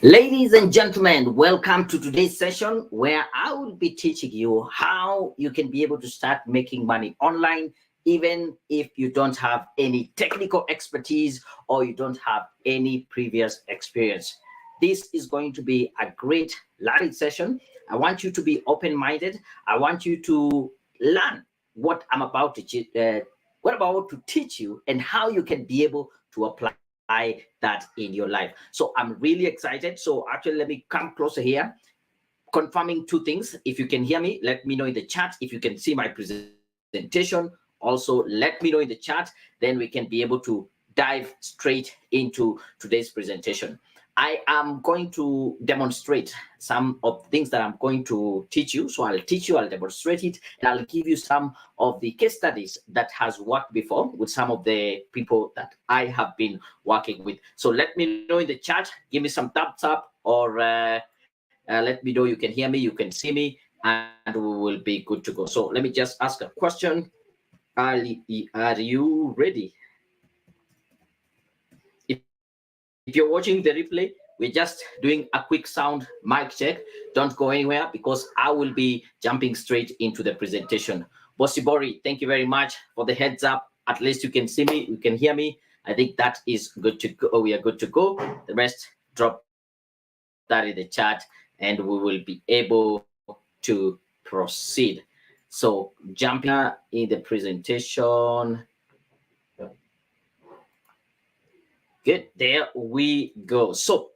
Ladies and gentlemen, welcome to today's session where I will be teaching you how you can be able to start making money online, even if you don't have any technical expertise or you don't have any previous experience. This is going to be a great learning session. I want you to be open minded. I want you to learn what I'm about to what I'm about to teach you and how you can be able to apply that in your life. So I'm really excited. So actually, let me come closer here, confirming two things. If you can hear me, let me know in the chat. If you can see my presentation, also let me know in the chat. Then we can be able to dive straight into today's presentation. I am going to demonstrate some of the things that I'm going to teach you. So I'll teach you, I'll demonstrate it, and I'll give you some of the case studies that has worked before with some of the people that I have been working with. So let me know in the chat, give me some thumbs up, or let me know you can hear me, you can see me, and we will be good to go. So let me just ask a question. Are you ready? If you're watching the replay, we're just doing a quick sound mic check. Don't go anywhere because I will be jumping straight into the presentation. Bossy Bori, thank you very much for the heads up. At least you can see me, you can hear me. I think that is good to go. We are good to go. The rest, drop that in the chat and we will be able to proceed. So jumping in the presentation. Good, there we go. So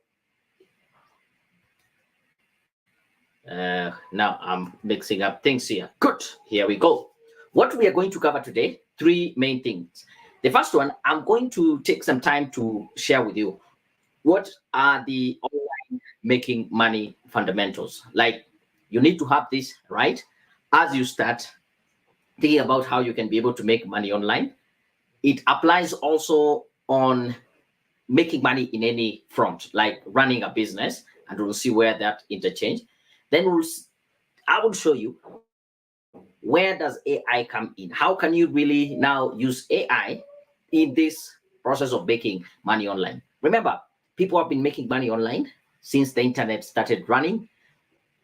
now I'm mixing up things here. Good, here we go. What we are going to cover today, three main things. The first one, I'm going to take some time to share with you what are the online making money fundamentals. Like, you need to have this right as you start thinking about how you can be able to make money online. It applies also on making money in any front, like running a business, and we'll see where that interchange. Then I will show you where does AI come in. How can you really now use AI in this process of making money online? Remember, people have been making money online since the internet started running,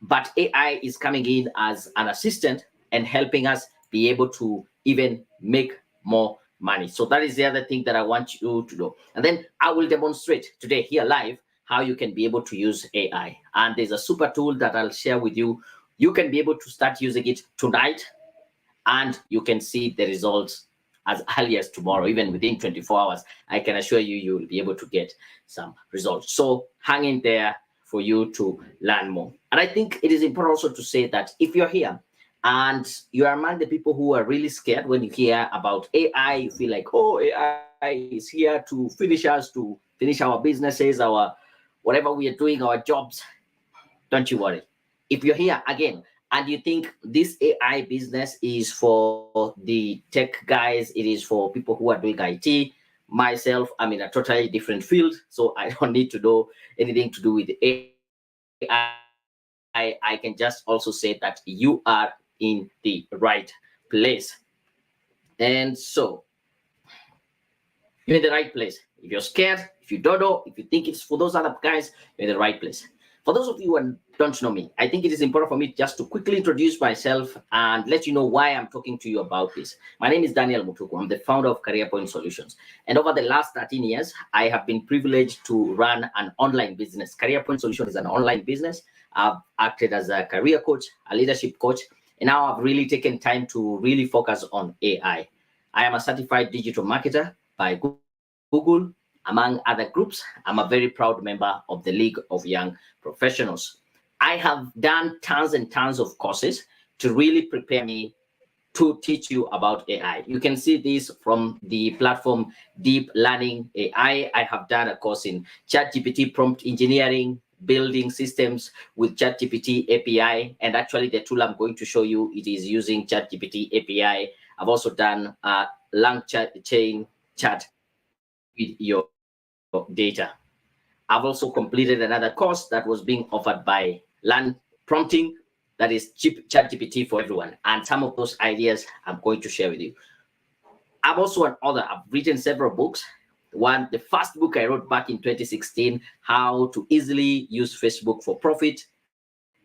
but AI is coming in as an assistant and helping us be able to even make more money. So that is the other thing that I want you to know. And then I will demonstrate today here live how you can be able to use AI. And there's a super tool that I'll share with you. You can be able to start using it tonight and you can see the results as early as tomorrow, even within 24 hours. I can assure you, you will be able to get some results. So hang in there for you to learn more. And I think it is important also to say that if you're here and you are among the people who are really scared when you hear about AI, you feel like, oh, AI is here to finish us, to finish our businesses, our whatever we are doing, our jobs. Don't you worry. If you're here again and you think this AI business is for the tech guys, it is for people who are doing IT, myself, I'm in a totally different field, so I don't need to know anything to do with AI. I can just also say that you are in the right place. And so you're in the right place. If you're scared, if you don't know, if you think it's for those other guys, you're in the right place. For those of you who don't know me, I think it is important for me just to quickly introduce myself and let you know why I'm talking to you about this. My name is Daniel Mutuku. I'm the founder of Career Point Solutions. And over the last 13 years, I have been privileged to run an online business. Career Point Solutions is an online business. I've acted as a career coach, a leadership coach, and now I've really taken time to really focus on AI. I am a certified digital marketer by Google, among other groups. I'm a very proud member of the League of Young Professionals. I have done tons and tons of courses to really prepare me to teach you about AI. You can see this from the platform Deep Learning AI. I have done a course in ChatGPT prompt engineering, building systems with ChatGPT API. And actually the tool I'm going to show you, it is using ChatGPT API. I've also done a long chain chat with your data. I've also completed another course that was being offered by Learn Prompting, that is ChatGPT for everyone. And some of those ideas I'm going to share with you. I'm also an author. I've written several books. the first book I wrote back in 2016, How to Easily Use Facebook for Profit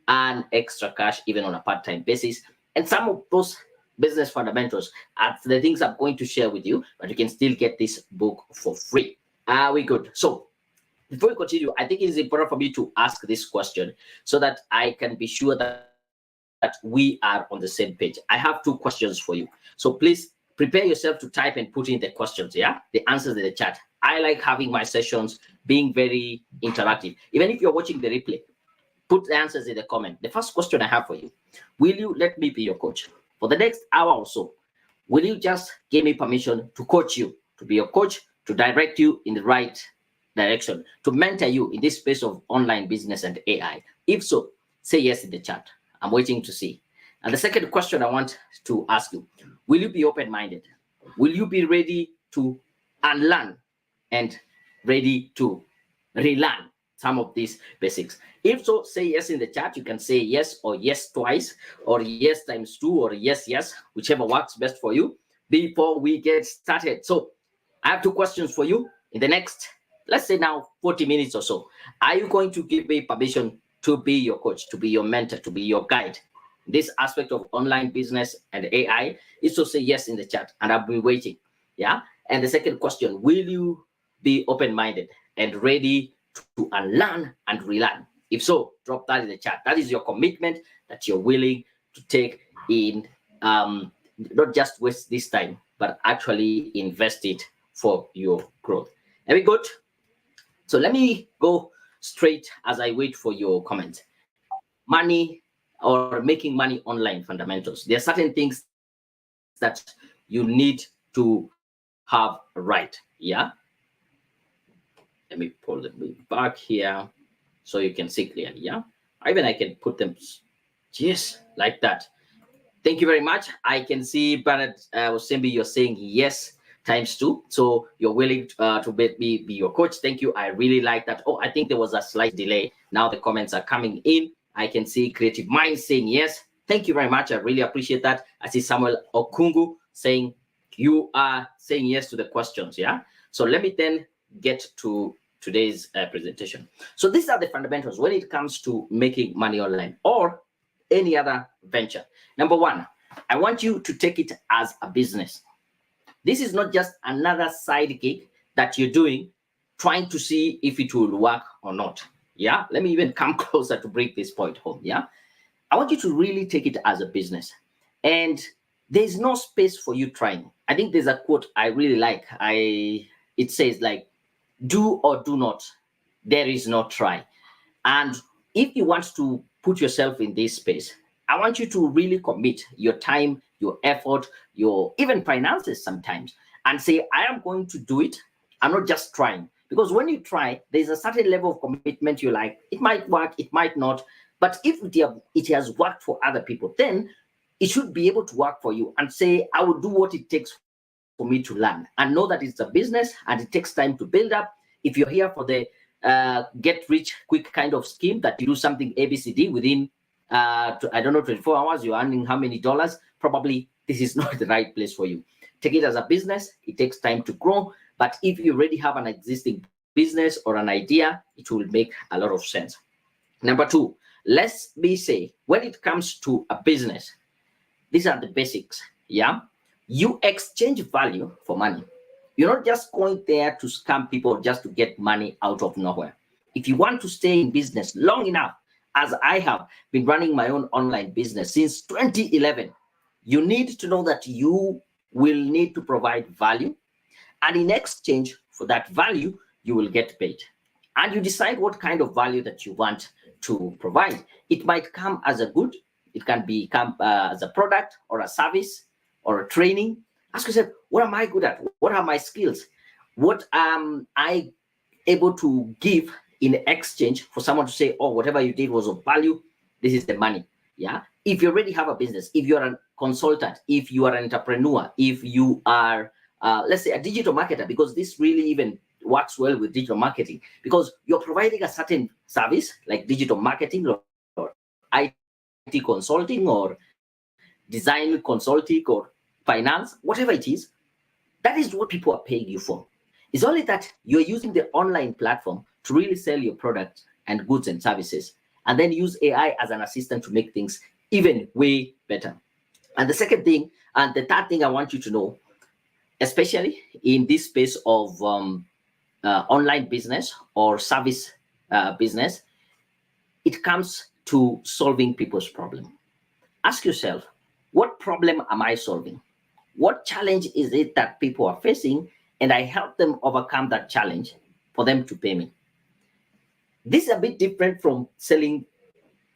and Extra Cash Even on a Part-Time Basis. And some of those business fundamentals are the things I'm going to share with you, but you can still get this book for free. Are we good? So before we continue, I think it is important for me to ask this question so that I can be sure that we are on the same page. I have 2 questions for you. So please prepare yourself to type and put in the questions, yeah? The answers in the chat. I like having my sessions being very interactive. Even if you're watching the replay, put the answers in the comment. The first question I have for you: will you let me be your coach for the next hour or so? Will you just give me permission to coach you, to be your coach, to direct you in the right direction, to mentor you in this space of online business and AI? If so, say yes in the chat. I'm waiting to see. And the second question I want to ask you: will you be open-minded? Will you be ready to unlearn and ready to relearn some of these basics? If so, say yes in the chat. You can say yes or yes twice, or yes times 2, or yes, whichever works best for you before we get started. So I have 2 questions for you in the next, let's say now 40 minutes or so. Are you going to give me permission to be your coach, to be your mentor, to be your guide? This aspect of online business and AI is to say yes in the chat, and I'll be waiting. Yeah. And the second question: will you be open-minded and ready to unlearn and relearn? If so, drop that in the chat. That is your commitment that you're willing to take in, not just waste this time, but actually invest it for your growth. Are we good? So let me go straight as I wait for your comment. Money or making money online fundamentals. There are certain things that you need to have right. Yeah. Let me pull them back here so you can see clearly. Yeah. Even I can put them just like that. Thank you very much. I can see Bernard Osembi, you're saying yes times 2. So you're willing to be your coach. Thank you. I really like that. Oh, I think there was a slight delay. Now the comments are coming in. I can see Creative Minds saying yes. Thank you very much. I really appreciate that. I see Samuel Okungu saying you are saying yes to the questions. Yeah. So let me then get to today's presentation. So these are the fundamentals when it comes to making money online or any other venture. Number 1, I want you to take it as a business. This is not just another side gig that you're doing, trying to see if it will work or not. Yeah, let me even come closer to break this point home. Yeah, I want you to really take it as a business, and there's no space for you trying. I think there's a quote I really like. It says like, do or do not, there is no try. And if you want to put yourself in this space, I want you to really commit your time, your effort, your even finances sometimes, and say, I am going to do it. I'm not just trying. Because when you try, there's a certain level of commitment you like. It might work, it might not. But if it has worked for other people, then it should be able to work for you, and say, I will do what it takes for me to learn, and know that it's a business and it takes time to build up. If you're here for the get rich quick kind of scheme, that you do something ABCD within I don't know, 24 hours, you're earning how many dollars, probably this is not the right place for you. Take it as a business. It takes time to grow, but if you already have an existing business or an idea, it will make a lot of sense. Number 2, let's be say, when it comes to a business, these are the basics. Yeah, you exchange value for money. You're not just going there to scam people just to get money out of nowhere. If you want to stay in business long enough, as I have been running my own online business since 2011, you need to know that you will need to provide value, and in exchange for that value, you will get paid. And you decide what kind of value that you want to provide. It might come as a good, it can become as a product or a service or a training. Ask yourself, what am I good at? What are my skills? What am I able to give in exchange for someone to say, oh, whatever you did was of value, this is the money. Yeah. If you already have a business, if you're a consultant, if you are an entrepreneur, if you are, let's say, a digital marketer, because this really even works well with digital marketing, because you're providing a certain service like digital marketing or IT consulting or design consulting or finance, whatever it is, that is what people are paying you for. It's only that you're using the online platform to really sell your products and goods and services, and then use AI as an assistant to make things even way better. And the second thing, and the third thing I want you to know, especially in this space of online business or service business, it comes to solving people's problem. Ask yourself, what problem am I solving? What challenge is it that people are facing? And I help them overcome that challenge for them to pay me. This is a bit different from selling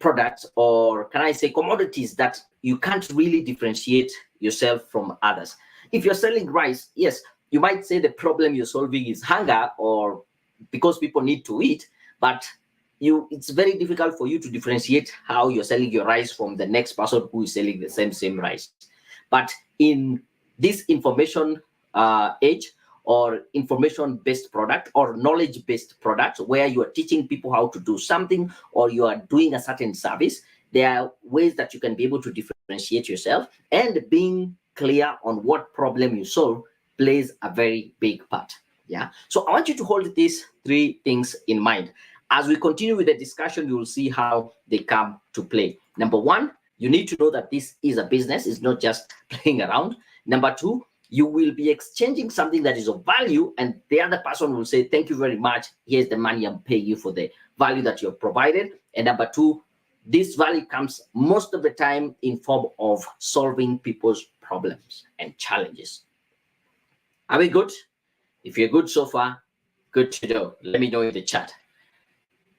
products, or can I say commodities, that you can't really differentiate yourself from others. If you're selling rice, yes, you might say the problem you're solving is hunger, or because people need to eat, but it's very difficult for you to differentiate how you're selling your rice from the next person who is selling the same rice. But in this information age, or information-based product, or knowledge-based product, where you are teaching people how to do something, or you are doing a certain service, there are ways that you can be able to differentiate yourself, and being clear on what problem you solve plays a very big part. Yeah. So I want you to hold these three things in mind. As we continue with the discussion, you will see how they come to play. Number one, you need to know that this is a business. It's not just playing around. Number two, you will be exchanging something that is of value, and the other person will say, thank you very much. Here's the money I'm paying you for the value that you've provided. And number two, this value comes most of the time in form of solving people's problems and challenges. Are we good? If you're good so far, good to go. Let me know in the chat.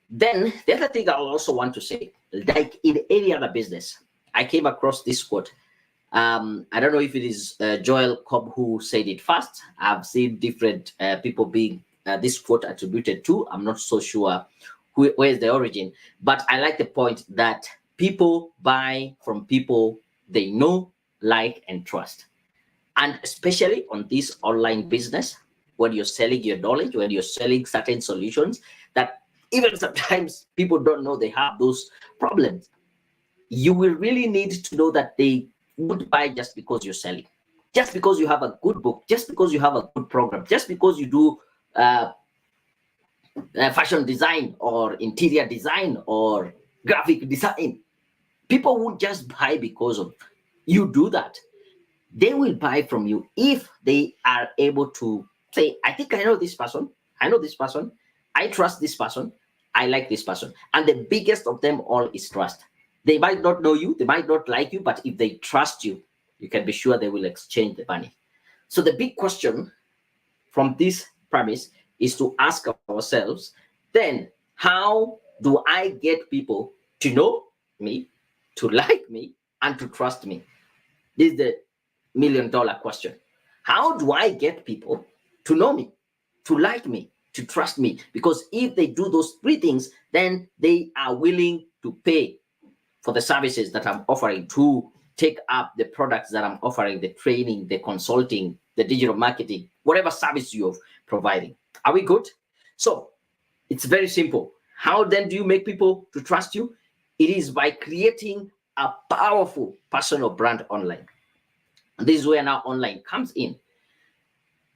Then the other thing I also want to say, like in any other business, I came across this quote. I don't know if it is Joel Cobb who said it first. I've seen different people being this quote attributed to. I'm not so sure where is the origin, but I like the point that people buy from people they know, like, and trust. And especially on this online business, when you're selling your knowledge, when you're selling certain solutions that even sometimes people don't know they have those problems, you will really need to know that they would buy just because you're selling, just because you have a good book, just because you have a good program, just because you do fashion design or interior design or graphic design. People won't just buy because of you do that. They will buy from you if they are able to say, I think I know this person, I know this person, I trust this person, I like this person. And the biggest of them all is trust. They might not know you, they might not like you, but if they trust you, you can be sure they will exchange the money. So the big question from this premise is to ask ourselves, then how do I get people to know me, to like me, and to trust me? This is the million-dollar question. How do I get people to know me, to like me, to trust me? Because if they do those three things, then they are willing to pay for the services that I'm offering, to take up the products that I'm offering, the training, the consulting, the digital marketing, whatever service you're providing. Are we good? So it's very simple. How then do you make people to trust you? It is by creating a powerful personal brand online. And this is where now online comes in.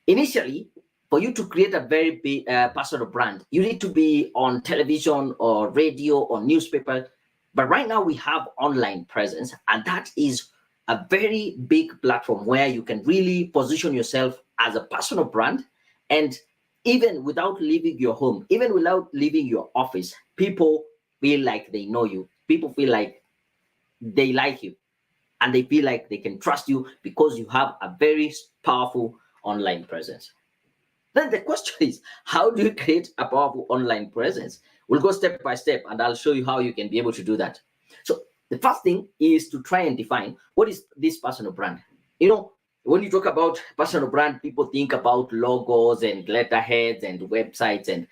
Initially, for you to create a very big personal brand, you need to be on television or radio or newspaper. But right now we have online presence, and that is a very big platform where you can really position yourself as a personal brand. And even without leaving your home, even without leaving your office, people feel like they know you. People feel like they like you, and they feel like they can trust you because you have a very powerful online presence. Then the question is, how do you create a powerful online presence? We'll go step by step, and I'll show you how you can be able to do that. So the first thing is to try and define what is this personal brand. You know, when you talk about personal brand, people think about logos and letterheads and websites, and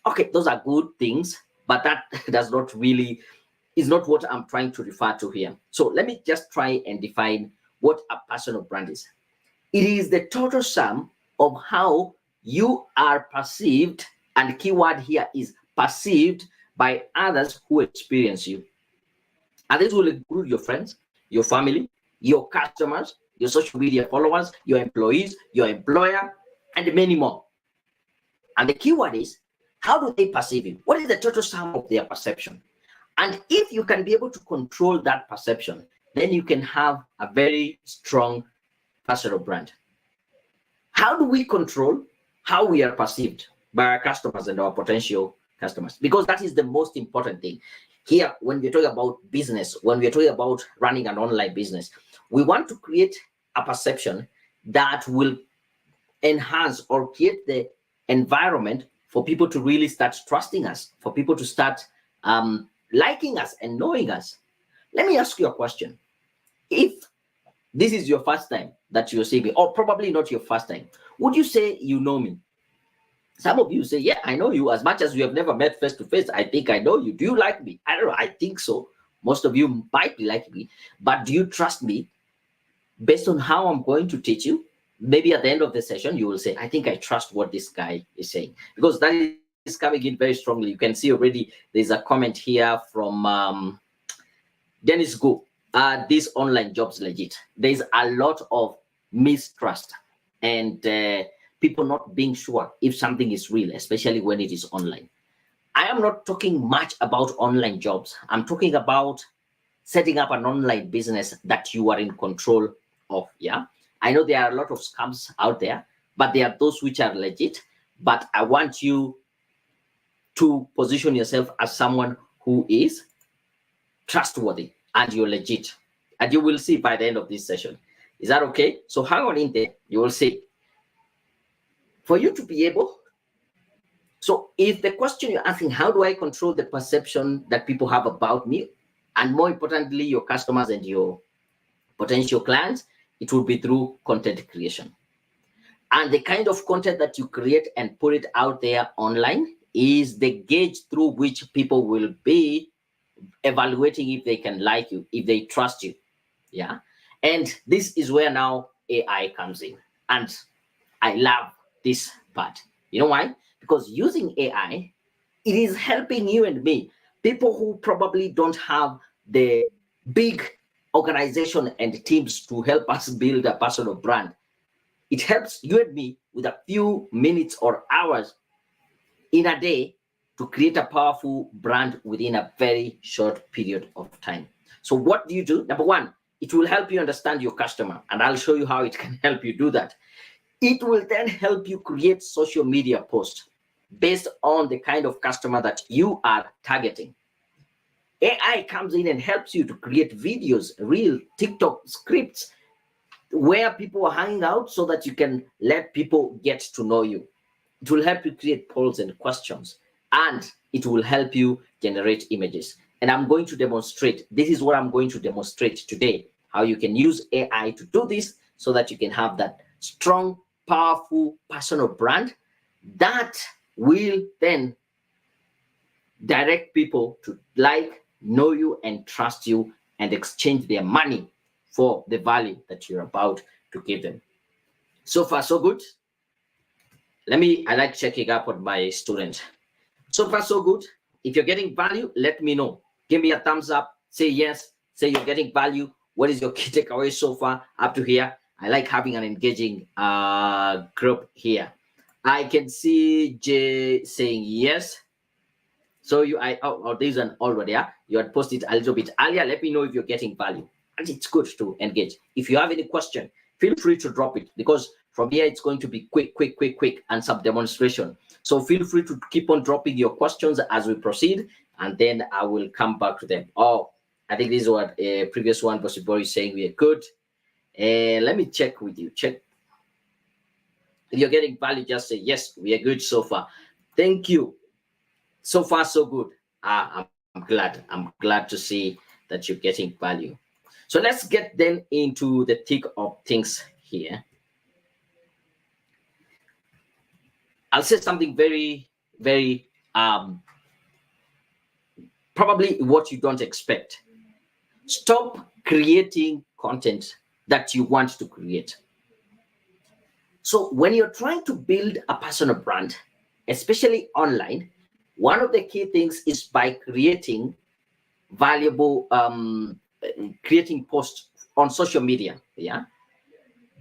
okay, those are good things, but that does not really is not what I'm trying to refer to here. So let me just try and define what a personal brand is. It is the total sum of how you are perceived, and the keyword here is perceived, by others who experience you. And this will include your friends, your family, your customers, your social media followers, your employees, your employer, and many more. And the keyword is, how do they perceive you? What is the total sum of their perception? And if you can be able to control that perception, then you can have a very strong personal brand. How do we control how we are perceived by our customers and our potential customers? Because that is the most important thing. Here, when we're talking about business, when we're talking about running an online business, we want to create a perception that will enhance or create the environment for people to really start trusting us, for people to start liking us and knowing us. Let me ask you a question. If this is your first time that you're seeing me, or probably not your first time, would you say you know me? Some of you say, yeah, I know you. As much as we have never met face to face, I think I know you. Do you like me? I don't know. I think so. Most of you might be like me, but do you trust me based on how I'm going to teach you? Maybe at the end of the session, you will say, I think I trust what this guy is saying, because that is coming in very strongly. You can see already there's a comment here from Dennis Go. This online job's legit. There's a lot of mistrust and people not being sure if something is real, especially when it is online. I am not talking much about online jobs. I'm talking about setting up an online business that you are in control of. Yeah, I know there are a lot of scams out there, but there are those which are legit. But I want you to position yourself as someone who is trustworthy and you're legit. And you will see by the end of this session. Is that okay? So hang on in there. You will see. For you to be able, so if the question you're asking, how do I control the perception that people have about me? And more importantly, your customers and your potential clients, it will be through content creation. And the kind of content that you create and put it out there online is the gauge through which people will be evaluating if they can like you, if they trust you. Yeah. And this is where now AI comes in. And I love this part. You know why? Because using AI, it is helping you and me, people who probably don't have the big organization and teams to help us build a personal brand. It helps you and me with a few minutes or hours in a day to create a powerful brand within a very short period of time. So what do you do? Number one, it will help you understand your customer, and I'll show you how it can help you do that. It will then help you create social media posts based on the kind of customer that you are targeting. AI comes in and helps you to create videos, real TikTok scripts, where people are hanging out so that you can let people get to know you. It will help you create polls and questions, and it will help you generate images. And I'm going to demonstrate, this is what I'm going to demonstrate today, how you can use AI to do this so that you can have that strong, powerful personal brand that will then direct people to like, know you, and trust you, and exchange their money for the value that you're about to give them. So far, so good. I like checking up on my students. So far, so good. If you're getting value, let me know. Give me a thumbs up. Say yes. Say you're getting value. What is your key takeaway so far up to here? I like having an engaging group here. I can see Jay saying yes. So there's an already. Yeah? You had posted a little bit earlier. Let me know if you're getting value. And it's good to engage. If you have any question, feel free to drop it, because from here it's going to be quick, and some demonstration. So feel free to keep on dropping your questions as we proceed, and then I will come back to them. Oh, I think this is what a previous one was saying we are good. Let me check with you. Check. If you're getting value, just say yes, we are good so far. Thank you. So far, so good. I'm glad. I'm glad to see that you're getting value. So let's get then into the thick of things here. I'll say something very, very probably what you don't expect. Stop creating content that you want to create. So when you're trying to build a personal brand, especially online, one of the key things is by creating valuable creating posts on social media. Yeah,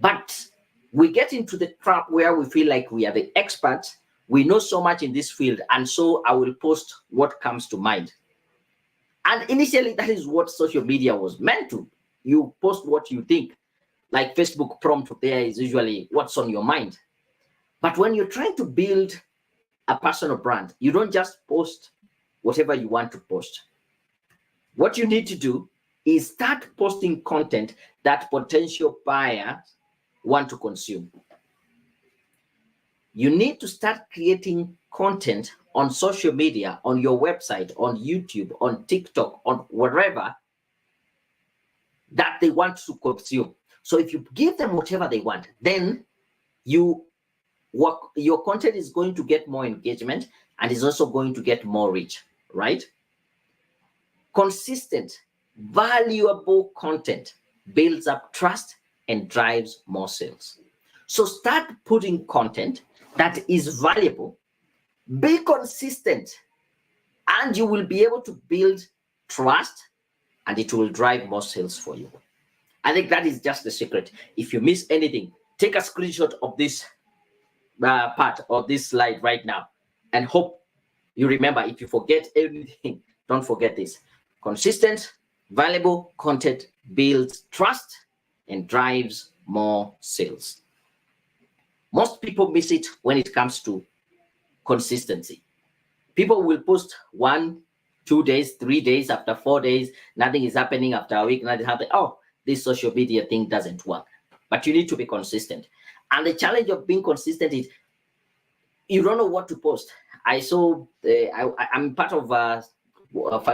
but we get into the trap where we feel like we are the experts We know so much in this field, and so I will post what comes to mind. And initially, that is what social media was meant to. You post what you think. Like Facebook prompt there is usually what's on your mind. But when you're trying to build a personal brand, you don't just post whatever you want to post. What you need to do is start posting content that potential buyers want to consume. You need to start creating content on social media, on your website, on YouTube, on TikTok, on wherever that they want to consume. So if you give them whatever they want, then your content is going to get more engagement and is also going to get more reach, right? Consistent, valuable content builds up trust and drives more sales. So start putting content that is valuable, be consistent, and you will be able to build trust, and it will drive more sales for you. I think that is just the secret. If you miss anything, take a screenshot of this part of this slide right now, and hope you remember. If you forget everything, don't forget this. Consistent, valuable content builds trust and drives more sales. Most people miss it when it comes to consistency. People will post 1, 2 days, 3 days, after 4 days, nothing is happening, after a week, nothing happening. Oh, this social media thing doesn't work. But you need to be consistent. And the challenge of being consistent is you don't know what to post. I saw, I'm part of a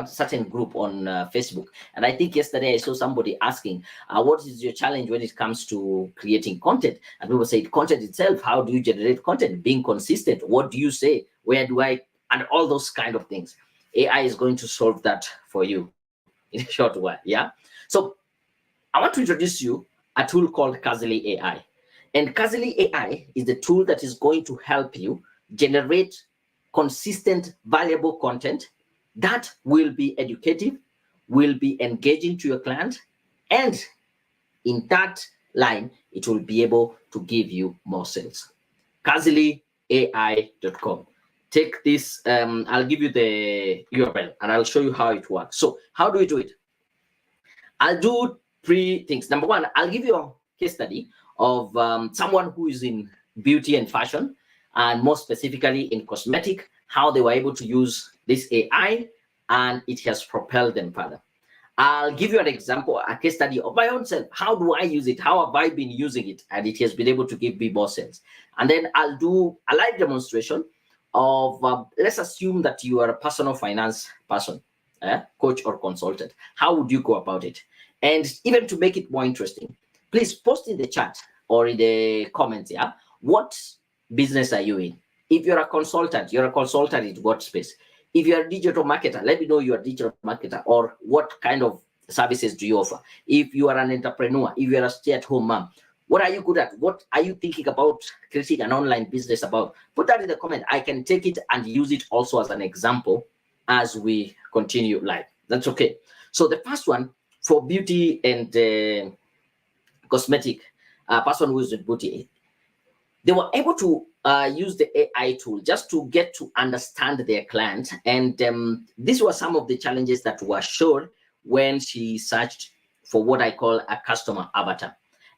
certain group on Facebook, and I think yesterday I saw somebody asking, what is your challenge when it comes to creating content? And people said, content itself, how do you generate content? Being consistent, what do you say? Where do I, and all those kind of things. AI is going to solve that for you in a short while, yeah? So I want to introduce you a tool called KazilyAI. And KazilyAI is the tool that is going to help you generate consistent, valuable content that will be educative, will be engaging to your client, and in that line, it will be able to give you more sales. KazilyAI.com. Take this, I'll give you the URL and I'll show you how it works. So how do we do it? I'll do 3 things. Number 1, I'll give you a case study of someone who is in beauty and fashion, and more specifically in cosmetic, how they were able to use this AI and it has propelled them further. I'll give you an example, a case study of my own self. How do I use it? How have I been using it? And it has been able to give me more sales. And then I'll do a live demonstration of, let's assume that you are a personal finance person, coach or consultant. How would you go about it? And even to make it more interesting, please post in the chat or in the comments, yeah, what business are you in? If you're a consultant in what space? If you're a digital marketer, let me know you're a digital marketer, or what kind of services do you offer? If you are an entrepreneur, if you're a stay-at-home mom, what are you good at? What are you thinking about creating an online business about? Put that in the comment. I can take it and use it also as an example as we continue live. That's okay. So the first one, for beauty and cosmetic, person who is in beauty, they were able to use the AI tool just to get to understand their client. And these were some of the challenges that were shown when she searched for what I call a customer avatar.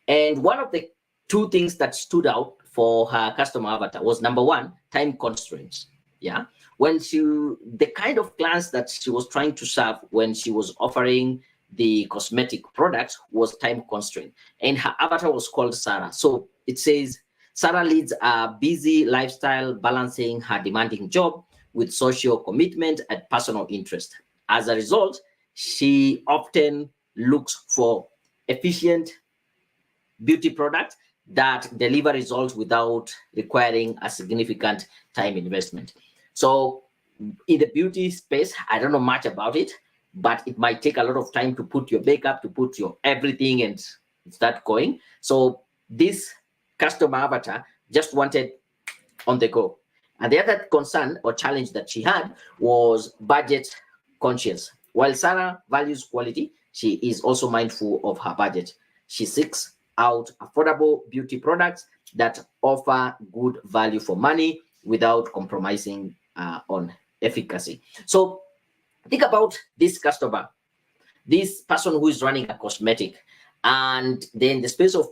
And one of the 2 things that stood out for her customer avatar was, number 1, time constraints. Yeah, when the kind of clients that she was trying to serve when she was offering the cosmetic products was time constraint, and her avatar was called Sarah. So it says, Sarah leads a busy lifestyle, balancing her demanding job with social commitment and personal interest. As a result, she often looks for efficient beauty products that deliver results without requiring a significant time investment. So in the beauty space, I don't know much about it, but it might take a lot of time to put your makeup, to put your everything and start going. So this customer avatar just wanted on the go. And the other concern or challenge that she had was budget conscious. While Sarah values quality, she is also mindful of her budget. She seeks out affordable beauty products that offer good value for money without compromising on efficacy. So think about this customer, this person who is running a cosmetic, and then the space of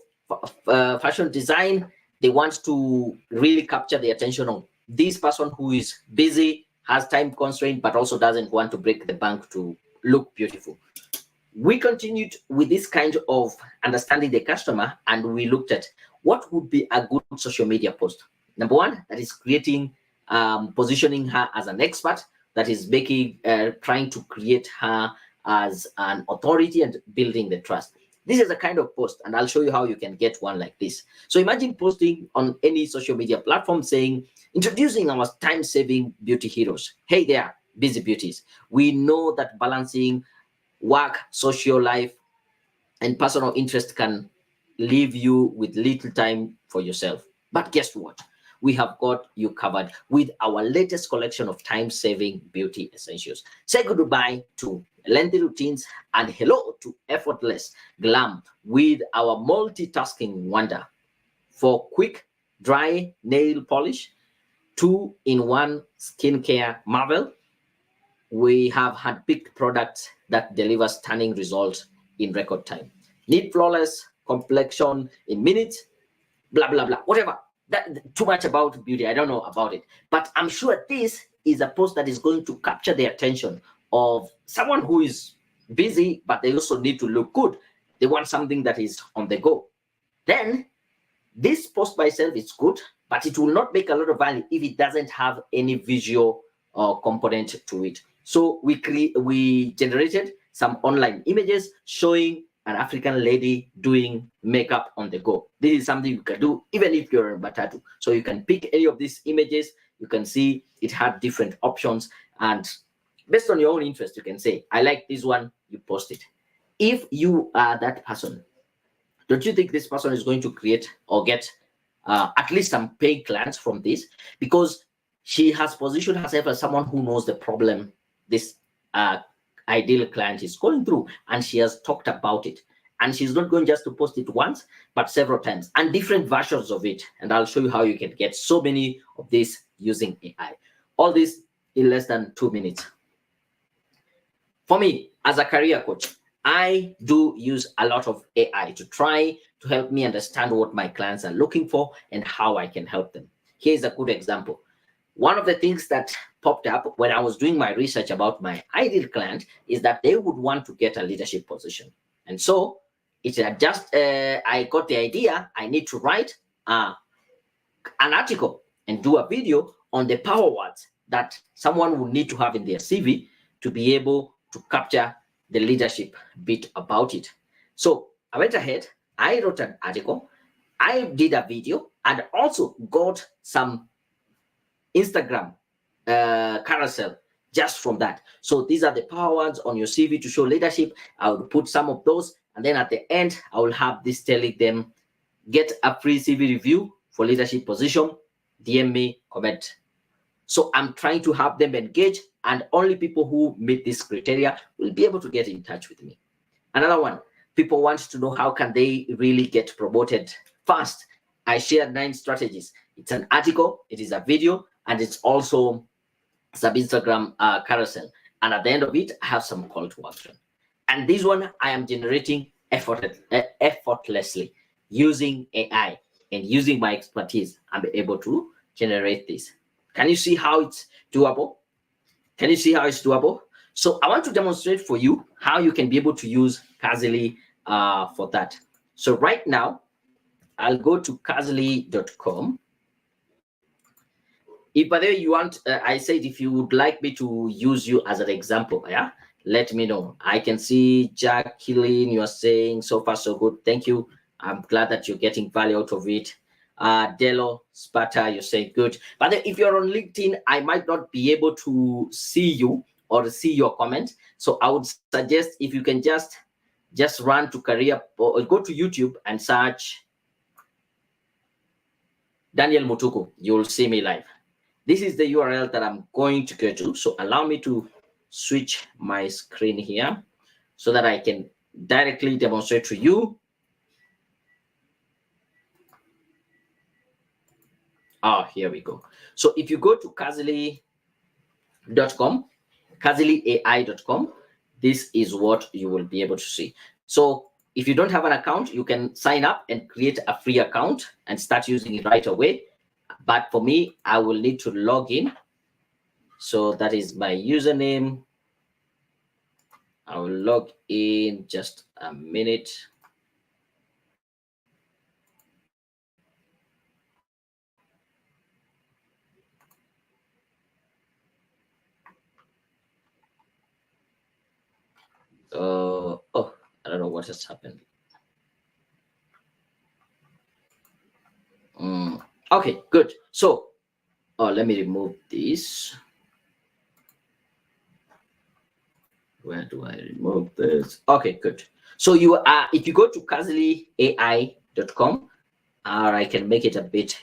fashion design, they want to really capture the attention of this person who is busy, has time constraint, but also doesn't want to break the bank to look beautiful. We continued with this kind of understanding the customer, and we looked at what would be a good social media post. Number one, that is creating, positioning her as an expert, that is making, trying to create her as an authority and building the trust. This is a kind of post, and I'll show you how you can get one like this. So imagine posting on any social media platform saying, introducing our time-saving beauty heroes. Hey there, busy beauties. We know that balancing work, social life, and personal interest can leave you with little time for yourself. But guess what? We have got you covered with our latest collection of time-saving beauty essentials. Say goodbye to lengthy routines and hello to effortless glam with our multitasking wonder. For quick, dry nail polish, 2-in-1 skincare marvel, we have handpicked products that deliver stunning results in record time. Need flawless complexion in minutes, blah, blah, blah, whatever. That, too much about beauty, I don't know about it. But I'm sure this is a post that is going to capture the attention of someone who is busy, but they also need to look good. They want something that is on the go. Then this post by itself is good, but it will not make a lot of value if it doesn't have any visual component to it. So we generated some online images showing an African lady doing makeup on the go. This is something you can do even if you're in Batatu. So you can pick any of these images. You can see it had different options, and based on your own interest, you can say, I like this one, you post it. If you are that person, don't you think this person is going to create or get at least some paid clients from this? Because she has positioned herself as someone who knows the problem this ideal client is going through, and she has talked about it. And she's not going just to post it once, but several times, and different versions of it. And I'll show you how you can get so many of these using AI. All this in less than 2 minutes. For me, as a career coach, I do use a lot of AI to try to help me understand what my clients are looking for and how I can help them. Here's a good example. One of the things that popped up when I was doing my research about my ideal client is that they would want to get a leadership position. And so it's just, I got the idea, I need to write an article and do a video on the power words that someone would need to have in their CV to be able to capture the leadership bit about it. So I went ahead, I wrote an article, I did a video, and also got some Instagram carousel just from that. So these are the power words on your CV to show leadership. I will put some of those, and then at the end, I will have this telling them, get a free CV review for leadership position, DM me, comment. So I'm trying to have them engage, and only people who meet this criteria will be able to get in touch with me. Another one, people want to know how can they really get promoted fast. I shared 9 strategies. It's an article, it is a video, and it's also some Instagram carousel. And at the end of it, I have some call to action. And this one I am generating effortlessly using AI and using my expertise. I'm able to generate this. Can you see how it's doable? Can you see how it's doable? So I want to demonstrate for you how you can be able to use Kazily for that. So right now, I'll go to kazily.com. If by the way you want, I said if you would like me to use you as an example, yeah, let me know. I can see Jacqueline, you're saying so far so good. Thank you. I'm glad that you're getting value out of it. Delo Sparta, you say good. But if you're on LinkedIn, I might not be able to see you or see your comment. So I would suggest if you can just run to career or go to YouTube and search Daniel Mutuku. You'll see me live. This is the URL that I'm going to go to. So allow me to switch my screen here so that I can directly demonstrate to you. Here we go. So if you go to Kazily.com, KazilyAI.com, this is what you will be able to see. So if you don't have an account, you can sign up and create a free account and start using it right away. But for me, I will need to log in. So that is my username. I will log in just a minute. I don't know what has happened. Okay, good. So let me remove this. Where do I remove this? Okay, good. So you are, if you go to KazilyAI.com, or I can make it a bit,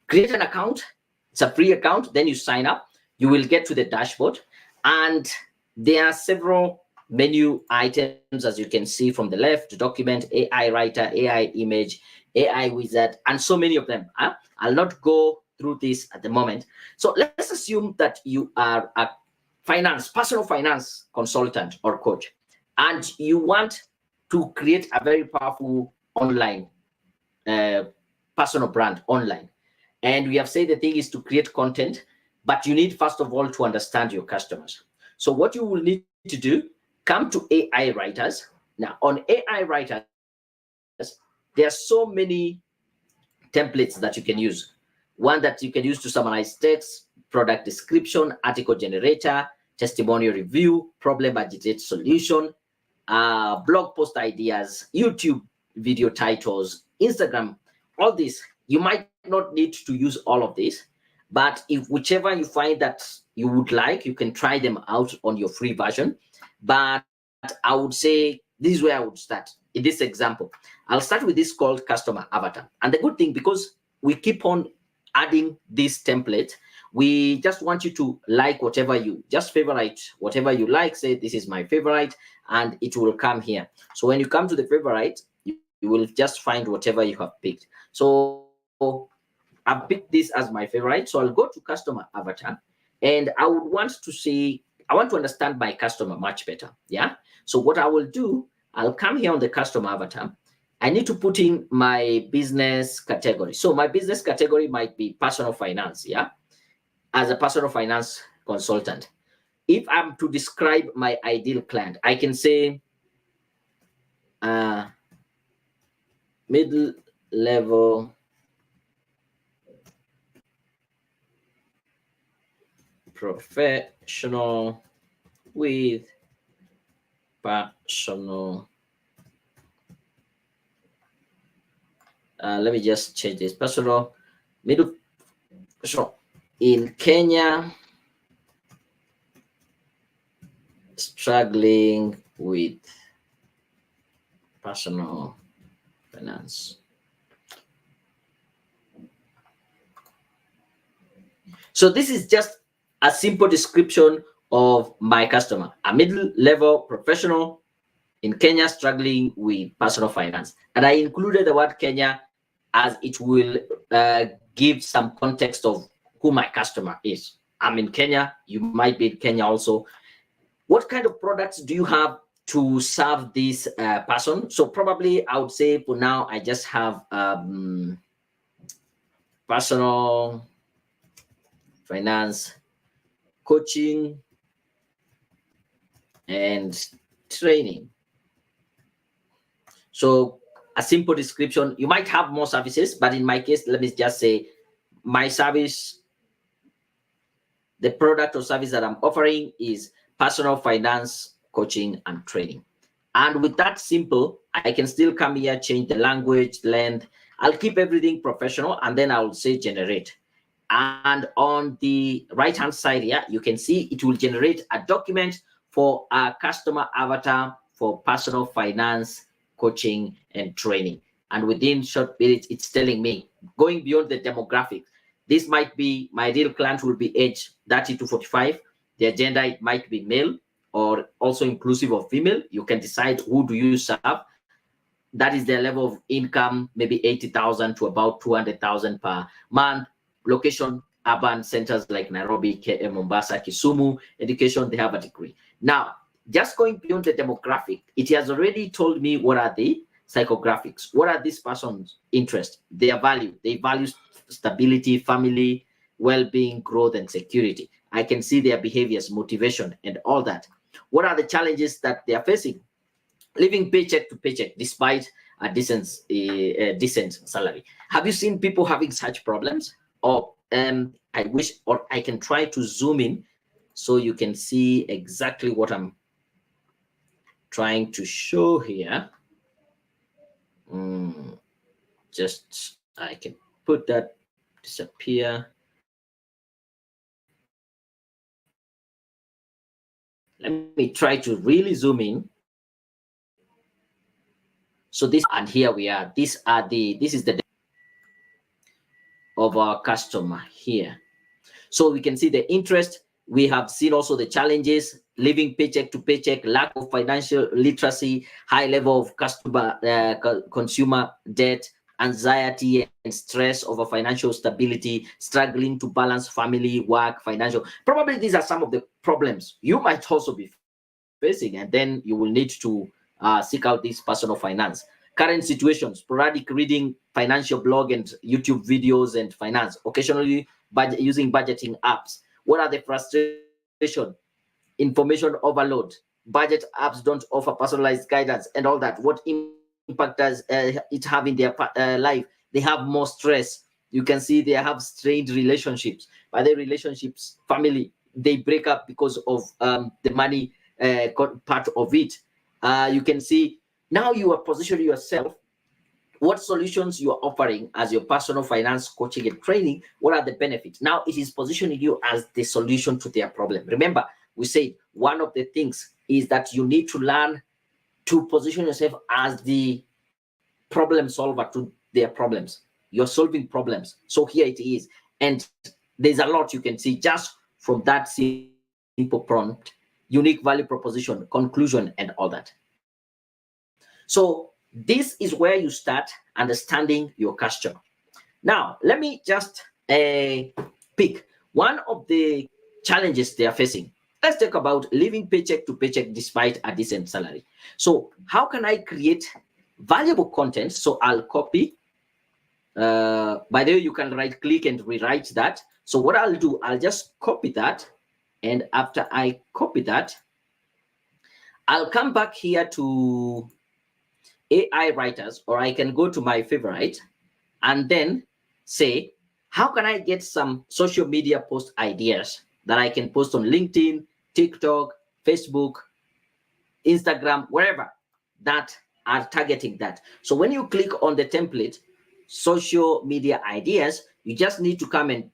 create an account. It's a free account. Then you sign up. You will get to the dashboard, and there are several menu items, as you can see from the left: document, AI writer, AI image, AI wizard, and so many of them. I'll not go through this at the moment. So let's assume that you are a personal finance consultant or coach, and you want to create a very powerful online personal brand online. And we have said the thing is to create content, but you need first of all to understand your customers. So what you will need to do, come to AI writers. Now on AI writers, there are so many templates that you can use. One that you can use to summarize text, product description, article generator, testimonial review, problem budgeted solution, blog post ideas, YouTube video titles, Instagram, all this. You might not need to use all of this, but if whichever you find that you would like, you can try them out on your free version. But I would say this is where I would start. In this example, I'll start with this called customer avatar. And the good thing, because we keep on adding this template, we just want you to like whatever you just favorite, whatever you like. Say this is my favorite, and it will come here. So when you come to the favorite, you will just find whatever you have picked. So I've picked this as my favorite. So I'll go to customer avatar, and I would want to see, I want to understand my customer much better. So what I will do, I'll come here on the customer avatar. I need to put in my business category. So my business category might be personal finance. As a personal finance consultant, if I'm to describe my ideal client, I can say middle level professional with personal, let me just change this, personal middle professional in Kenya, struggling with personal finance. So this is just a simple description of my customer, a middle-level professional in Kenya struggling with personal finance. And I included the word Kenya as it will give some context of who my customer is. I'm in Kenya, you might be in Kenya also. What kind of products do you have to serve this person? So probably I would say for now, I just have personal finance coaching and training. So a simple description. You might have more services, but in my case, let me just say my service, the product or service that I'm offering is personal finance coaching and training. And with that simple, I can still come here, change the language, length. I'll keep everything professional, and then I'll say generate. And on the right hand side here, you can see it will generate a document for a customer avatar for personal finance coaching and training. And within short minutes, it's telling me, going beyond the demographics, this might be my ideal client will be age 30 to 45. Their gender, it might be male or also inclusive of female. You can decide who do you serve. That is their level of income, maybe 80,000 to about 200,000 per month. location, urban centers like Nairobi, KM, Mombasa, Kisumu, education, they have a degree. Now, just going beyond the demographic, it has already told me what are the psychographics. What are this person's interests? Their value. They value stability, family, well-being, growth, and security. I can see their behaviors, motivation, and all that. What are the challenges that they are facing? Living paycheck to paycheck despite a decent salary. Have you seen people having such problems? Or I wish, or I can try to zoom in so you can see exactly what I'm trying to show here. Just I can put that disappear. Let me try to really zoom in. So this, and here we are. This is the of our customer here. So we can see the interest. We have seen also the challenges: living paycheck to paycheck, lack of financial literacy, high level of consumer debt, anxiety and stress over financial stability, struggling to balance family, work, financial. Probably these are some of the problems you might also be facing, and then you will need to seek out this personal finance. Current situations: sporadic reading, financial blog and YouTube videos, and finance. Occasionally using budgeting apps. What are the frustration? Information overload. Budget apps don't offer personalized guidance and all that. What impact does it have in their life? They have more stress. You can see they have strained relationships. By the relationships, family, they break up because of the money part of it. You can see now you are positioning yourself, what solutions you are offering as your personal finance coaching and training. What are the benefits? Now it is positioning you as the solution to their problem. Remember, we said one of the things is that you need to learn to position yourself as the problem solver to their problems. You're solving problems. So here it is. And there's a lot you can see just from that simple prompt: unique value proposition, conclusion, and all that. So this is where you start understanding your customer. Now, let me just pick one of the challenges they are facing. Let's talk about living paycheck to paycheck despite a decent salary. So how can I create valuable content? So I'll copy. By the way, you can right click and rewrite that. So what I'll do, I'll just copy that. And after I copy that, I'll come back here to AI writers, or I can go to my favorite and then say, how can I get some social media post ideas that I can post on LinkedIn, TikTok, Facebook, Instagram, wherever that are targeting that. So when you click on the template, social media ideas, you just need to come and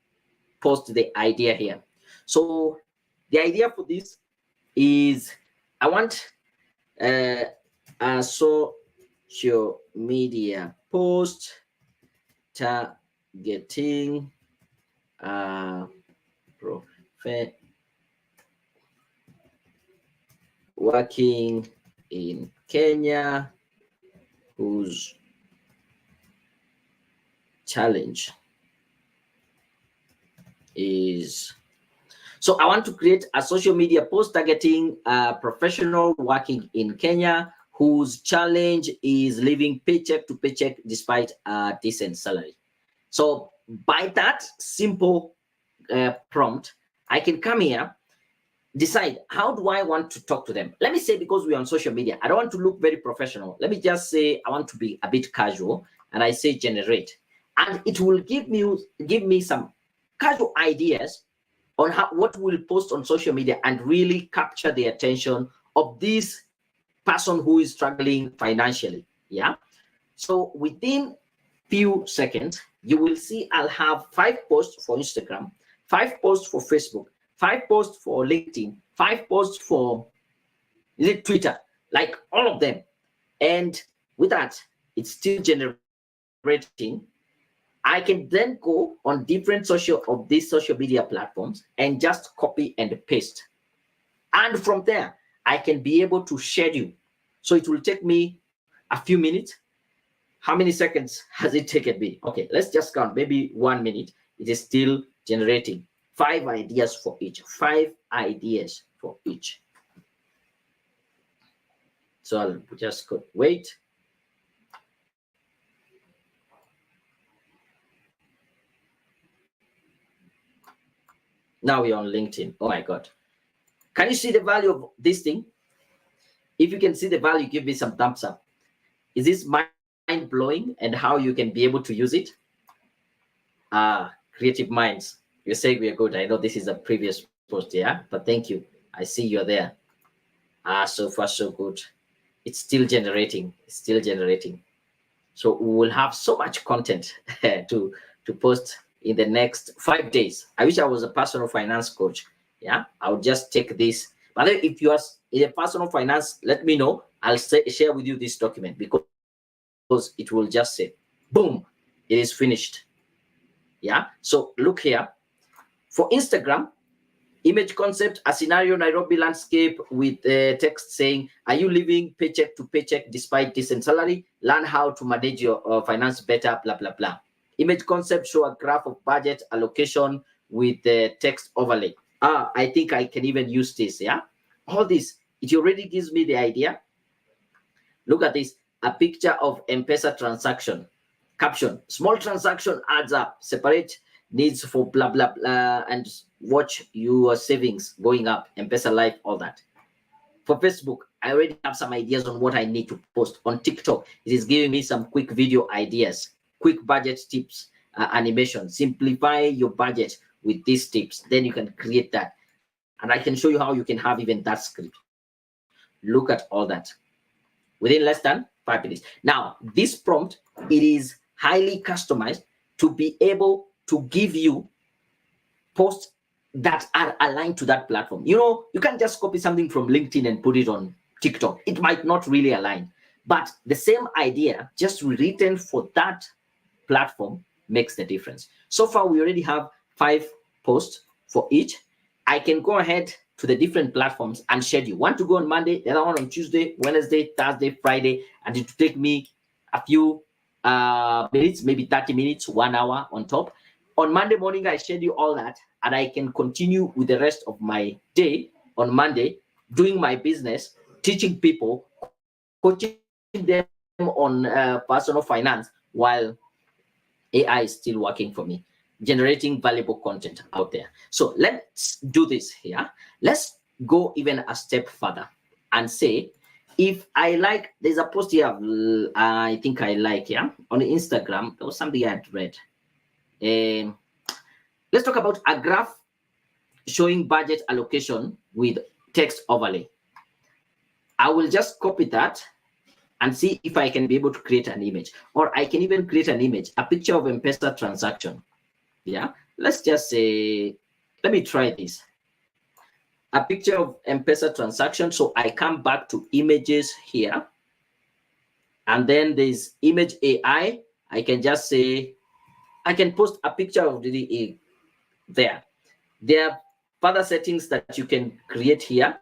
post the idea here. So the idea for this is I want a social media post targeting working in Kenya whose challenge is. So I want to create a social media post targeting a professional working in Kenya whose challenge is living paycheck to paycheck despite a decent salary. So by that simple prompt, I can come here, decide how do I want to talk to them. Let me say, because we're on social media, I don't want to look very professional. Let me just say I want to be a bit casual, and I say generate, and it will give me some casual ideas on what we'll post on social media and really capture the attention of this person who is struggling financially. Yeah. So within few seconds, you will see I'll have 5 posts for Instagram, 5 posts for Facebook, 5 posts for LinkedIn, 5 posts for Twitter, like all of them. And with that, it's still generating. I can then go on different these social media platforms and just copy and paste. And from there, I can be able to schedule. So it will take me a few minutes. How many seconds has it taken me? Okay, let's just count, maybe 1 minute. it is still generating 5 ideas for each. 5 ideas for each. So I'll just go wait. Now we're on LinkedIn. Oh my God. Can you see the value of this thing? If you can see the value, give me some thumbs up. Is this mind-blowing and how you can be able to use it? Creative minds. You're saying we are good. I know this is a previous post, yeah, but thank you. I see you're there. So far so good. It's still generating. It's still generating. So we will have so much content to post in the next 5 days. I wish I was a personal finance coach. Yeah, I'll just take this. But if you are in a personal finance, let me know. I'll share with you this document because it will just say, boom, it is finished. Yeah. So look here. For Instagram, image concept, a scenario Nairobi landscape with text saying, are you living paycheck to paycheck despite decent salary? Learn how to manage your finance better, blah, blah, blah. Image concept, show a graph of budget allocation with the text overlay. I think I can even use this, yeah? All this, it already gives me the idea. Look at this, a picture of M-Pesa transaction. Caption, small transaction adds up, separate needs for blah, blah, blah, and watch your savings going up, M-Pesa Live, all that. For Facebook, I already have some ideas on what I need to post. On TikTok, it is giving me some quick video ideas, quick budget tips, animation. Simplify your budget with these tips. Then you can create that. And I can show you how you can have even that script. Look at all that within less than 5 minutes. Now, this prompt, it is highly customized to be able to give you posts that are aligned to that platform. You know, you can't just copy something from LinkedIn and put it on TikTok. It might not really align, but the same idea just written for that platform makes the difference. So far, we already have 5 posts for each. I can go ahead to the different platforms and schedule. One to go on Monday, the other one on Tuesday, Wednesday, Thursday, Friday, and it will take me a few minutes, maybe 30 minutes, 1 hour on top. On Monday morning, I schedule all that, and I can continue with the rest of my day on Monday, doing my business, teaching people, coaching them on personal finance while AI is still working for me, generating valuable content out there. So let's do this here. Let's go even a step further and say, if I like, there's a post here, I think I like, yeah, on Instagram, there was something I had read. Let's talk about a graph showing budget allocation with text overlay. I will just copy that and see if I can be able to create an image, or I can even create an image, a picture of M-Pesa transaction. Yeah, let's just say, let me try this. A picture of M-Pesa transaction. So I come back to images here, and then there's image AI. I can just say, I can post a picture of the there. There are further settings that you can create here.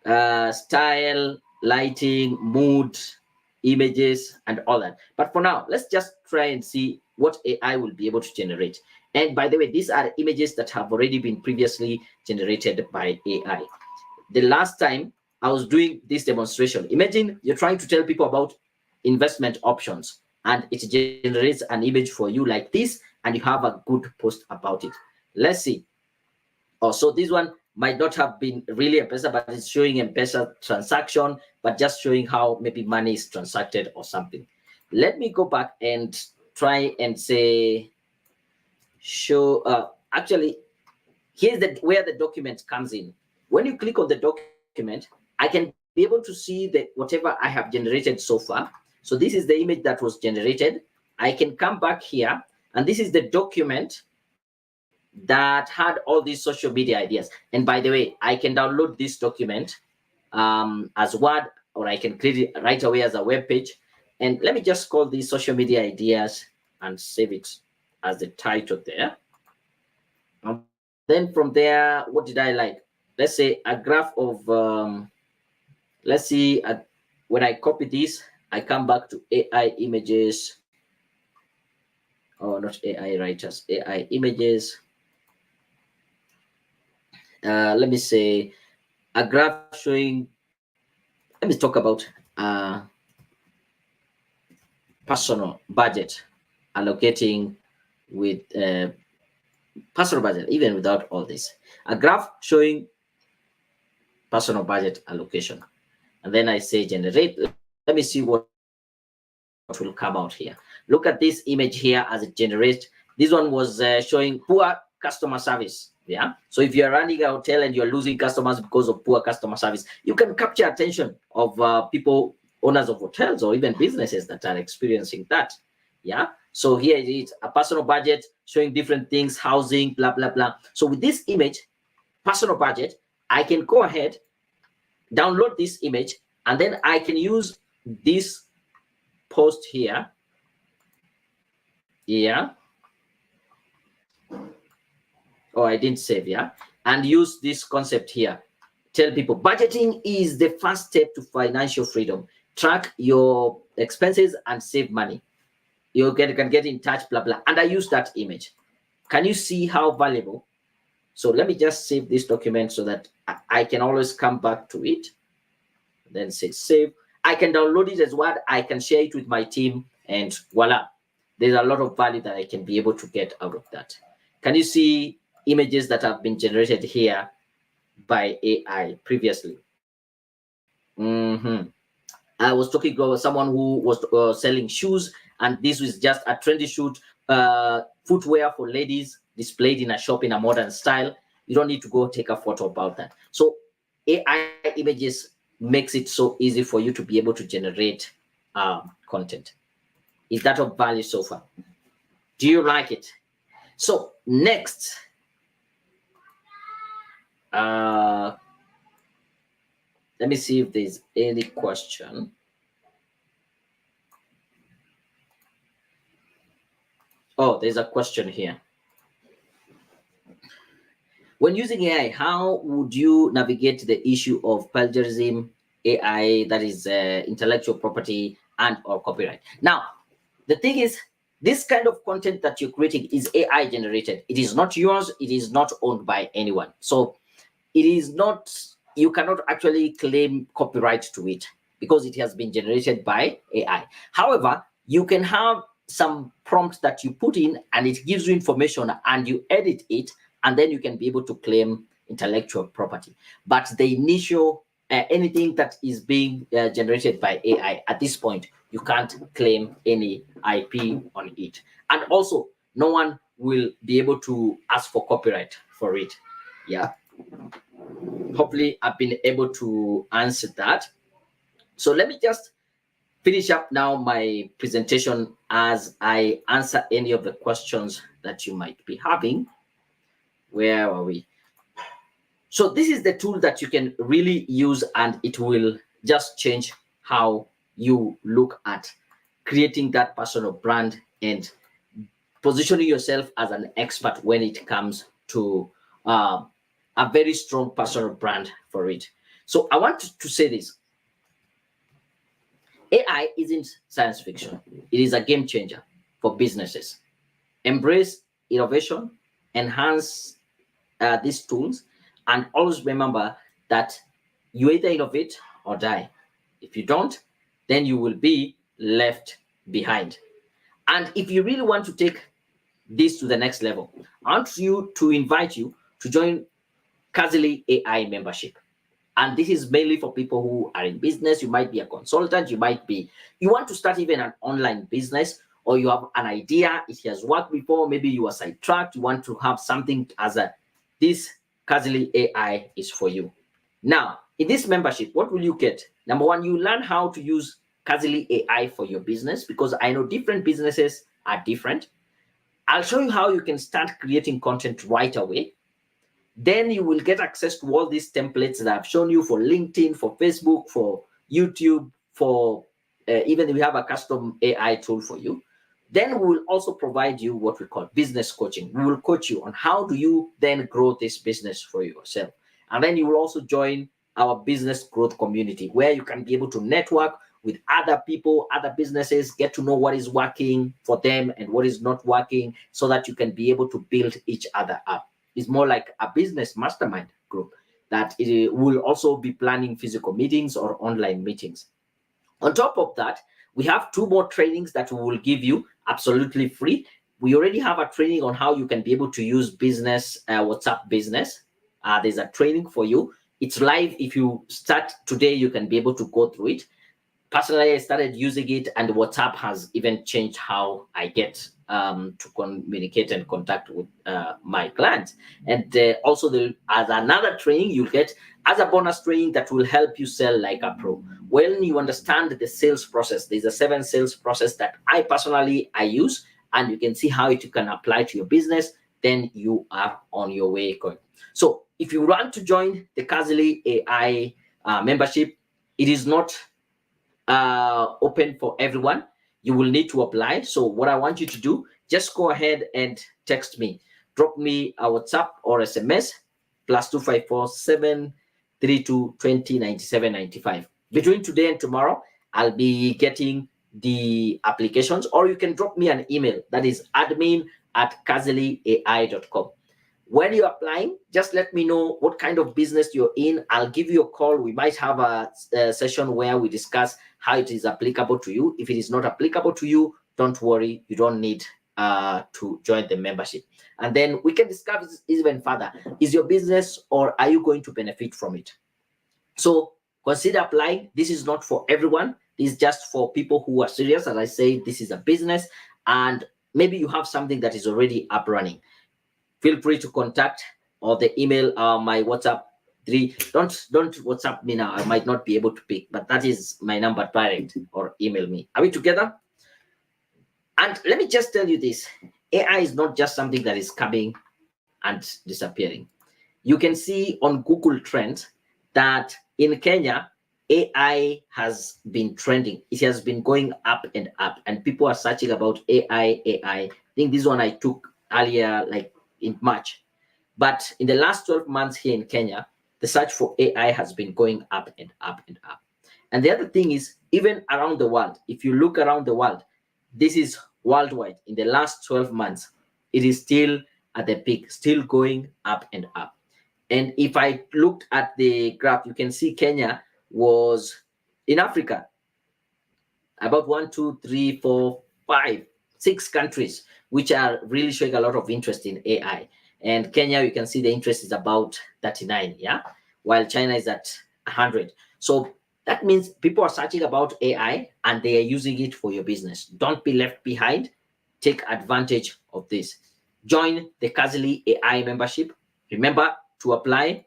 Style, lighting, mood, images, and all that. But for now, let's just try and see what AI will be able to generate. And by the way, these are images that have already been previously generated by AI. The last time I was doing this demonstration, imagine you're trying to tell people about investment options, and it generates an image for you like this, and you have a good post about it. Let's see. Oh, so this one might not have been really M-Pesa, but it's showing M-Pesa transaction, but just showing how maybe money is transacted or something. Let me go back and try and say, show, actually, here's where the document comes in. When you click on the document, I can be able to see that whatever I have generated so far. So this is the image that was generated. I can come back here, and this is the document that had all these social media ideas. And by the way, I can download this document as Word, or I can create it right away as a web page. And let me just call these social media ideas and save it as the title there. And then from there, what did I like? Let's say a graph of, let's see, when I copy this, I come back to AI images. or not AI writers, AI images. Let me say a graph showing, let me talk about personal budget, allocating with personal budget, even without all this. A graph showing personal budget allocation. And then I say generate. Let me see what will come out here. Look at this image here as it generates. This one was showing poor customer service. Yeah. So if you're running a hotel and you're losing customers because of poor customer service, you can capture attention of people, owners of hotels or even businesses that are experiencing that. Yeah. So here it is, a personal budget showing different things, housing, blah, blah, blah. So with this image, personal budget, I can go ahead, download this image, and then I can use this post here. Yeah. Oh, I didn't save. Yeah. And use this concept here. Tell people budgeting is the first step to financial freedom. Track your expenses and save money. You can get in touch, blah, blah. And I use that image. Can you see how valuable? So let me just save this document so that I can always come back to it. Then say save. I can download it as well. I can share it with my team, and voila, there's a lot of value that I can be able to get out of that. Can you see images that have been generated here by AI previously? I was talking about someone who was selling shoes, and this was just a trendy shoot, footwear for ladies displayed in a shop in a modern style. You don't need to go take a photo about that. So AI images makes it so easy for you to be able to generate content. Is that of value so far? Do you like it? So next, let me see if there's any question. Oh, there's a question here. When using AI, how would you navigate the issue of plagiarism, AI, that is intellectual property, and or copyright? Now, the thing is, this kind of content that you're creating is AI generated. It is not yours. It is not owned by anyone. So it is not, you cannot actually claim copyright to it because it has been generated by AI. However, you can have some prompt that you put in and it gives you information and you edit it, and then you can be able to claim intellectual property. But the initial, anything that is being generated by AI at this point, you can't claim any IP on it. And also, no one will be able to ask for copyright for it. Yeah. Hopefully, I've been able to answer that. So let me just finish up now my presentation as I answer any of the questions that you might be having. Where are we? So this is the tool that you can really use, and it will just change how you look at creating that personal brand and positioning yourself as an expert when it comes to a very strong personal brand for it. So I want to say this. AI isn't science fiction. It is a game changer for businesses. Embrace innovation, enhance these tools, and always remember that you either innovate or die. If you don't, then you will be left behind. And if you really want to take this to the next level, I want to invite you to join KazilyAI membership. And this is mainly for people who are in business. You might be a consultant, you want to start even an online business, or you have an idea, it has worked before, maybe you are sidetracked, you want to have something this KazilyAI is for you. Now, in this membership, what will you get? Number one, you learn how to use KazilyAI for your business, because I know different businesses are different. I'll show you how you can start creating content right away. Then you will get access to all these templates that I've shown you for LinkedIn, for Facebook, for YouTube, for even we have a custom AI tool for you. Then we will also provide you what we call business coaching. We will coach you on how do you then grow this business for yourself. And then you will also join our business growth community, where you can be able to network with other people, other businesses, get to know what is working for them and what is not working, so that you can be able to build each other up. It's more like a business mastermind group that it will also be planning physical meetings or online meetings. On top of that, we have 2 more trainings that we will give you absolutely free. We already have a training on how you can be able to use business, WhatsApp business. There's a training for you. It's live. If you start today, you can be able to go through it. Personally, I started using it, and WhatsApp has even changed how I get to communicate and contact with my clients. And also, as another training, you'll get as a bonus training that will help you sell like a pro. When you understand the sales process, there's a 7 sales process that I personally use, and you can see how it can apply to your business. Then you are on your way going. So if you want to join the KazilyAI membership, it is not open for everyone. You will need to apply. So what I want you to do, just go ahead and text me. Drop me a WhatsApp or SMS +254 732 20 97 95. Between today and tomorrow, I'll be getting the applications, or you can drop me an email, that is admin@kazilyai.com. When you're applying, just let me know what kind of business you're in. I'll give you a call. We might have a session where we discuss how it is applicable to you. If it is not applicable to you, don't worry. You don't need to join the membership. And then we can discuss even further. Is your business, or are you going to benefit from it? So consider applying. This is not for everyone. This is just for people who are serious. As I say, this is a business, and maybe you have something that is already up running. Feel free to contact or the email, my WhatsApp. Don't WhatsApp me now. I might not be able to pick, but that is my number direct, or email me. Are we together? And let me just tell you this: AI is not just something that is coming and disappearing. You can see on Google Trends that in Kenya, AI has been trending. It has been going up and up, and people are searching about AI. I think this one I took earlier, like in March. But in the last 12 months here in Kenya, the search for AI has been going up and up and up. And the other thing is, even around the world, if you look around the world, this is worldwide. In the last 12 months, it is still at the peak, still going up and up. And if I looked at the graph, you can see Kenya was in Africa, about 1, 2, 3, 4, 5, 6 countries which are really showing a lot of interest in AI. And Kenya, you can see the interest is about 39, yeah, while China is at 100. So that means people are searching about AI and they are using it for your business. Don't be left behind. Take advantage of this. Join the KazilyAI membership. Remember to apply.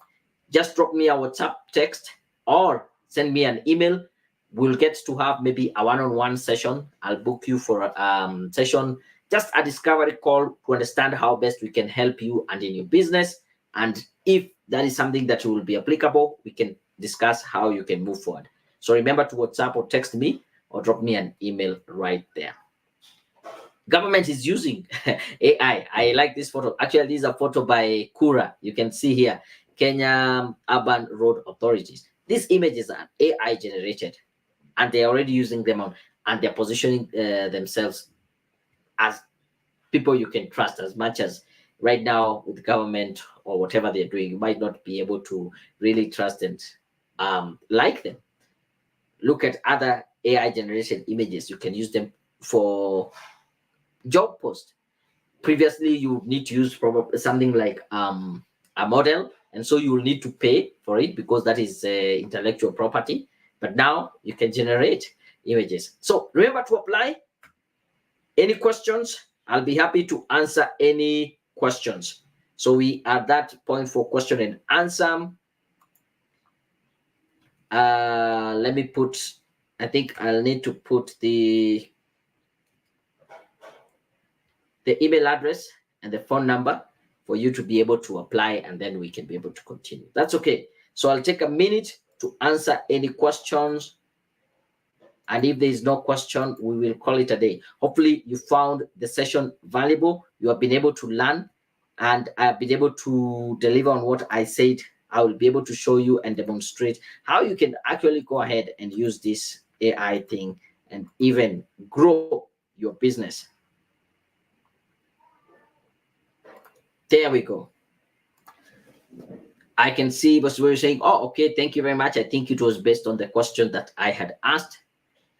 Just drop me a WhatsApp text or send me an email. We'll get to have maybe a one-on-one session. I'll book you for a session, just a discovery call to understand how best we can help you and in your business. And if that is something that will be applicable, we can discuss how you can move forward. So remember to WhatsApp or text me or drop me an email right there. Government is using AI. I like this photo. Actually, this is a photo by Kura. You can see here, Kenya Urban Road Authorities. These images are AI generated, and they're already using them on, and they're positioning themselves as people you can trust. As much as right now with the government or whatever they're doing, you might not be able to really trust and like them. Look at other AI generated images. You can use them for job post. Previously, you need to use probably something like a model, and so you will need to pay for it because that is intellectual property. But now you can generate images. So remember to apply. Any questions? I'll be happy to answer any questions. So we are at that point for question and answer. Let me put, I think I'll need to put the email address and the phone number for you to be able to apply, and then we can be able to continue. That's okay. So I'll take a minute to answer any questions. And if there is no question, we will call it a day. Hopefully you found the session valuable. You have been able to learn, and I've been able to deliver on what I said. I will be able to show you and demonstrate how you can actually go ahead and use this AI thing and even grow your business. There we go. I can see what you're saying. Oh, okay. Thank you very much. I think it was based on the question that I had asked.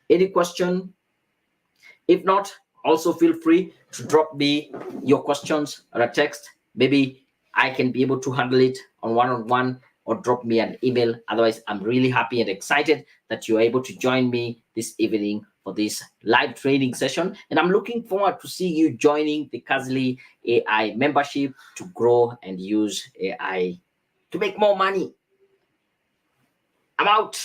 Any question? If not, also feel free to drop me your questions or a text. Maybe I can be able to handle it on one-on-one, or drop me an email. Otherwise, I'm really happy and excited that you're able to join me this evening for this live training session. And I'm looking forward to see you joining the Kazily AI membership to grow and use AI to make more money. I'm out.